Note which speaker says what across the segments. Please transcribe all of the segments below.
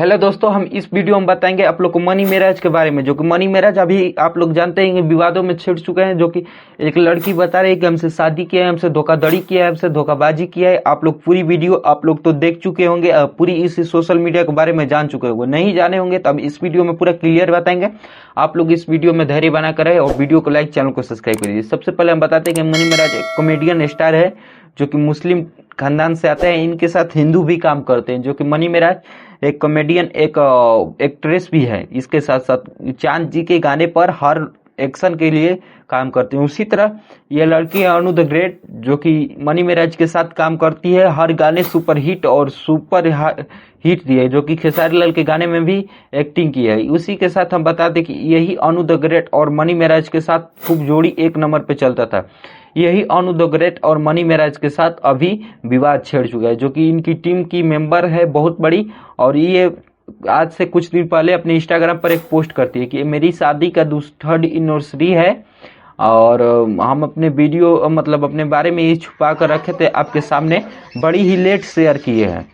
Speaker 1: Hello दोस्तों, हम इस वीडियो में बताएंगे आप लोग को मनी मैरिज के बारे में। जो कि मनी मैरिज अभी आप लोग जानते हैं कि विवादों में छिड़ चुके हैं। जो कि एक लड़की बता रही है कि हमसे शादी किया है, हमसे धोखाधड़ी किया है, हमसे धोखाबाजी किया है। आप लोग पूरी वीडियो आप लोग तो देख चुके होंगे, पूरी इस सोशल मीडिया के बारे में जान चुके होंगे। नहीं जाने होंगे तो अब इस वीडियो में पूरा क्लियर बताएंगे। आप लोग इस वीडियो में धैर्य बना कर रहे और वीडियो को लाइक, चैनल को सब्सक्राइब करिए। सबसे पहले हम बताते हैं कि मनी मैरिज एक कॉमेडियन स्टार है जो कि मुस्लिम खानदान से आते हैं। इनके साथ हिंदू भी काम करते हैं। जो कि मनी मैरिज एक कॉमेडियन, एक एक्ट्रेस भी है। इसके साथ साथ चांद जी के गाने पर हर एक्शन के लिए काम करते हैं। उसी तरह ये लड़की है अनु द ग्रेट, जो कि मनी मैरिज के साथ काम करती है। हर गाने सुपर हिट और सुपर हिट दिए, जो कि खेसारी लाल के गाने में भी एक्टिंग की है। उसी के साथ हम बता दें कि यही अनु द ग्रेट और मनी मैरिज के साथ खूब जोड़ी एक नंबर पे चलता था। यही अनु द ग्रेट और मनी मैरिज के साथ अभी विवाद छेड़ चुका है। जो कि इनकी टीम की मेंबर है बहुत बड़ी, और ये आज से कुछ दिन पहले अपने इंस्टाग्राम पर एक पोस्ट करती है कि मेरी शादी का 3rd एनिवर्सरी है और हम अपने वीडियो मतलब अपने बारे में ये छुपा कर रखे थे, आपके सामने बड़ी ही लेट शेयर किए हैं।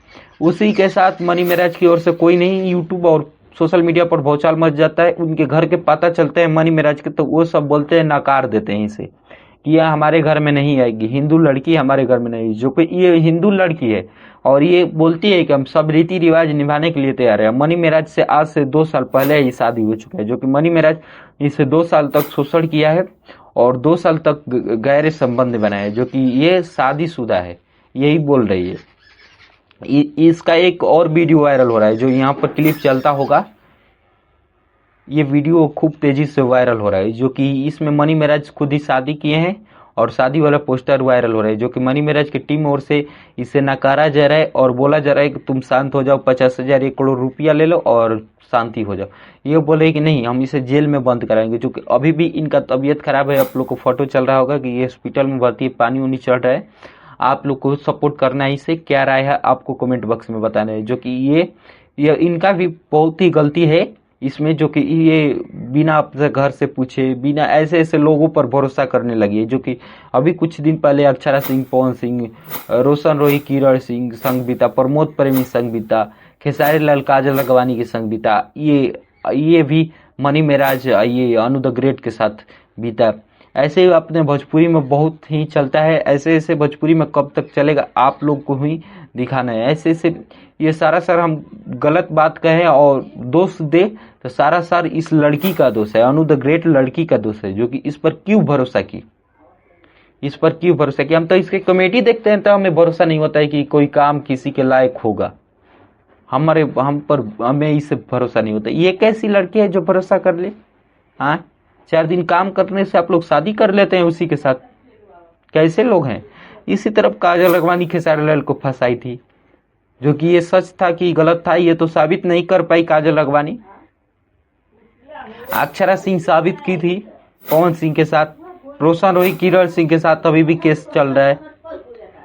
Speaker 1: उसी के साथ मनी मैरिज की ओर से कोई नहीं, यूट्यूब और सोशल मीडिया पर भौचाल मच जाता है। उनके घर के पता चलते हैं मनी मैरिज के, तो वो सब बोलते हैं, नकार देते हैं इसे कि यह हमारे घर में नहीं आएगी, हिंदू लड़की हमारे घर में नहीं। जो कि ये हिंदू लड़की है और ये बोलती है कि हम सब रीति रिवाज निभाने के लिए तैयार है। मनी मैरिज से आज से 2 साल पहले ही शादी हो चुका है। जो कि मनी मैरिज इसे 2 साल तक शोषण किया है और 2 साल तक गहरे संबंध बनाए है। जो कि ये शादीशुदा है, यही बोल रही है। इसका एक और वीडियो वायरल हो रहा है, जो यहाँ पर क्लिप चलता होगा। ये वीडियो खूब तेजी से वायरल हो रहा है। जो कि इसमें मनी मैरिज खुद ही शादी किए हैं और शादी वाला पोस्टर वायरल हो रहा है। जो कि मनी मैरिज की टीम ओर से इसे नकारा जा रहा है और बोला जा रहा है कि तुम शांत हो जाओ, 50,000 1 करोड़ रुपया ले लो और शांति हो जाओ। ये बोले कि नहीं, हम इसे जेल में बंद कराएंगे। जो कि अभी भी इनका तबीयत खराब है। आप लोग को फोटो चल रहा होगा कि ये हॉस्पिटल में भर्ती है, पानी उनी चढ़ रहा है। आप लोग को सपोर्ट करना है। इसे क्या राय है आपको कमेंट बॉक्स में बताना है। जो कि ये इनका भी बहुत ही गलती है इसमें। जो कि ये बिना अपने घर से पूछे, बिना ऐसे ऐसे लोगों पर भरोसा करने लगी है। जो कि अभी कुछ दिन पहले अक्षरा सिंह, पवन सिंह, रोशन रोही, किरण सिंह संग बीता, प्रमोद प्रेमी संग बीता, खेसारी लाल, काजल अगवानी के संग बीता, ये भी मनी मैरिज ये अनु द ग्रेट के साथ बीता। ऐसे ही अपने भोजपुरी में बहुत ही चलता है। ऐसे ऐसे भोजपुरी में कब तक चलेगा, आप लोग को ही दिखाना है। ऐसे ऐसे ये सारा सर हम गलत बात कहें और दोष दे तो सारा सर इस लड़की का दोष है, अनु द ग्रेट लड़की का दोष है। जो कि इस पर क्यों भरोसा की, हम तो इसके कॉमेडी देखते हैं तो हमें भरोसा नहीं होता है कि कोई काम किसी के लायक होगा। हमें इससे भरोसा नहीं होता। ये कैसी लड़की है जो भरोसा कर ले? हाँ, 4 दिन काम करने से आप लोग शादी कर लेते हैं उसी के साथ। कैसे लोग हैं? इसी तरफ काजल अगवानी खेसारी लाल को फंसाई थी। जो कि ये सच था कि गलत था, ये तो साबित नहीं कर पाई काजल अगवानी। अक्षरा सिंह साबित की थी पवन सिंह के साथ। रोशन रोही, किरण सिंह के साथ अभी भी केस चल रहा है।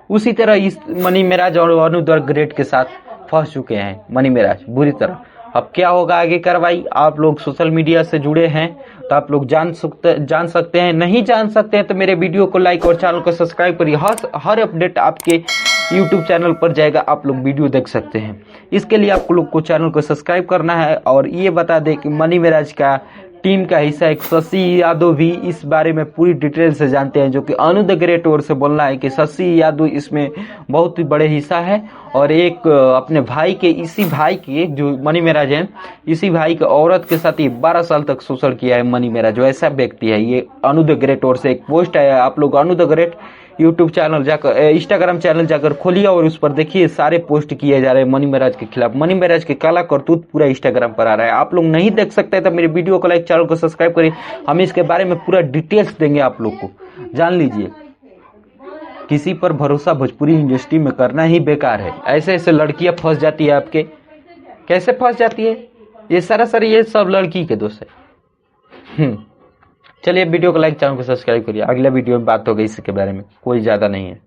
Speaker 1: उसी तरह इस मनी मैरिज और अनु द ग्रेट के साथ फंस चुके हैं मनी मैरिज बुरी तरह। अब क्या होगा आगे कार्रवाई, आप लोग सोशल मीडिया से जुड़े हैं तो आप लोग जान सकते हैं। नहीं जान सकते हैं तो मेरे वीडियो को लाइक और चैनल को सब्सक्राइब करिए। हर अपडेट आपके YouTube चैनल पर जाएगा, आप लोग वीडियो देख सकते हैं। इसके लिए आप लोग को चैनल को सब्सक्राइब करना है। और ये बता दें कि मनी मैरिज का टीम का हिस्सा एक शशि यादव भी इस बारे में पूरी डिटेल से जानते हैं। जो कि अनु द ग्रेट ओर से बोलना है कि शशि यादव इसमें बहुत ही बड़े हिस्सा है। और एक अपने भाई के, इसी भाई के जो मनी मैरिज है, इसी भाई के औरत के साथ ये 12 साल तक शोषण किया है मनी मैरिज। जो ऐसा व्यक्ति है ये अनु द ग्रेट ओर से एक पोस्ट है। आप लोग अनु द ग्रेट यूट्यूब चैनल जाकर, इंस्टाग्राम चैनल जाकर खोलिए और उस पर देखिए सारे पोस्ट किए जा रहे हैं मनी मैरिज के खिलाफ। मनी मैरिज के काला करतूत पूरा इंस्टाग्राम पर आ रहा है। आप लोग नहीं देख सकते तो मेरे वीडियो को लाइक, चैनल को सब्सक्राइब करिए। हम इसके बारे में पूरा डिटेल्स देंगे, आप लोग को जान लीजिए। किसी पर भरोसा भोजपुरी इंडस्ट्री में करना ही बेकार है। ऐसे ऐसे लड़कियां फंस जाती है आपके। कैसे फंस जाती है? ये सरासर ये सब लड़की के दोस्त है। चलिए वीडियो को लाइक, चैनल को सब्सक्राइब करिए। अगले वीडियो में बात होगी इसके बारे में, कोई ज्यादा नहीं है।